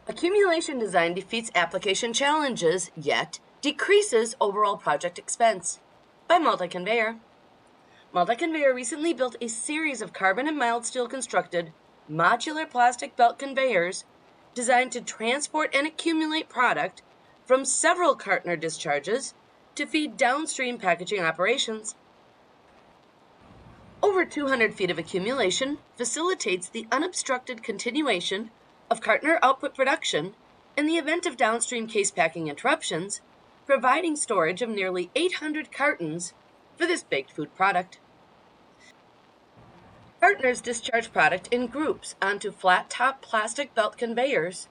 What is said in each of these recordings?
Accumulation design defeats application challenges, yet decreases overall project expense. By Multi-Conveyor. Multi-Conveyor recently built a series of carbon and mild steel constructed modular plastic belt conveyors designed to transport and accumulate product from several cartoner discharges to feed downstream packaging operations. Over 200 feet of accumulation facilitates the unobstructed continuation of cartoner output production in the event of downstream case packing interruptions, providing storage of nearly 800 cartons for this baked food product. Cartoners discharge product in groups onto flat-top plastic belt conveyors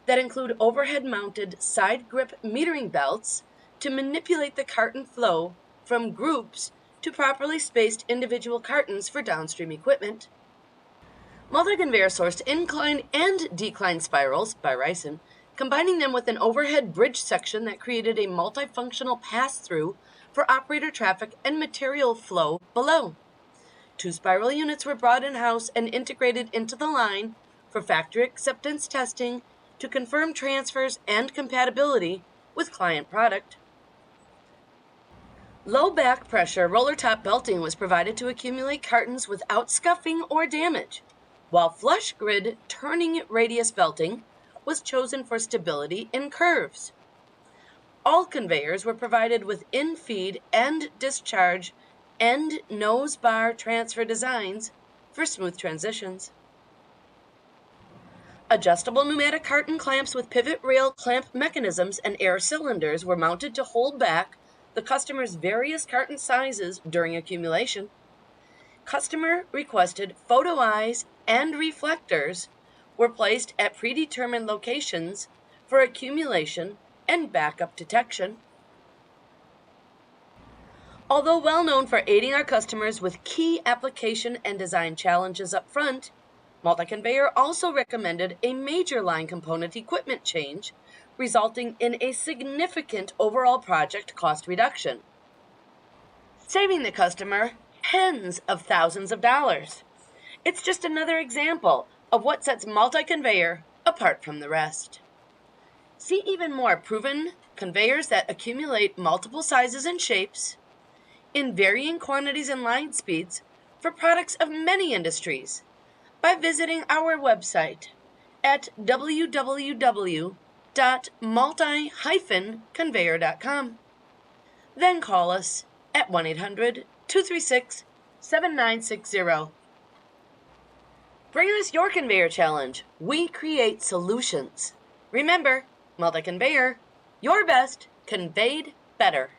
that include overhead-mounted side grip metering belts to manipulate the carton flow from groups to properly spaced individual cartons for downstream equipment. Multi-Conveyor sourced incline and decline spirals by Ryson, combining them with an overhead bridge section that created a multifunctional pass-through for operator traffic and material flow below. 2 spiral units were brought in-house and integrated into the line for factory acceptance testing to confirm transfers and compatibility with client product. Low back pressure roller top belting was provided to accumulate cartons without scuffing or damage, while flush grid turning radius belting was chosen for stability in curves. All conveyors were provided with infeed and discharge and nose bar transfer designs for smooth transitions. Adjustable pneumatic carton clamps with pivot rail clamp mechanisms and air cylinders were mounted to hold back the customer's various carton sizes during accumulation. Customer-requested photo eyes and reflectors were placed at predetermined locations for accumulation and backup detection. Although well known for aiding our customers with key application and design challenges up front, Multi-Conveyor also recommended a major line component equipment change, resulting in a significant overall project cost reduction, saving the customer tens of thousands of dollars. It's just another example of what sets Multi-Conveyor apart from the rest. See even more proven conveyors that accumulate multiple sizes and shapes in varying quantities and line speeds for products of many industries by visiting our website at www.multi-conveyor.com. Then call us at 1-800-236-7960. Bring us your conveyor challenge. We create solutions. Remember, Multi-Conveyor, your best conveyed better.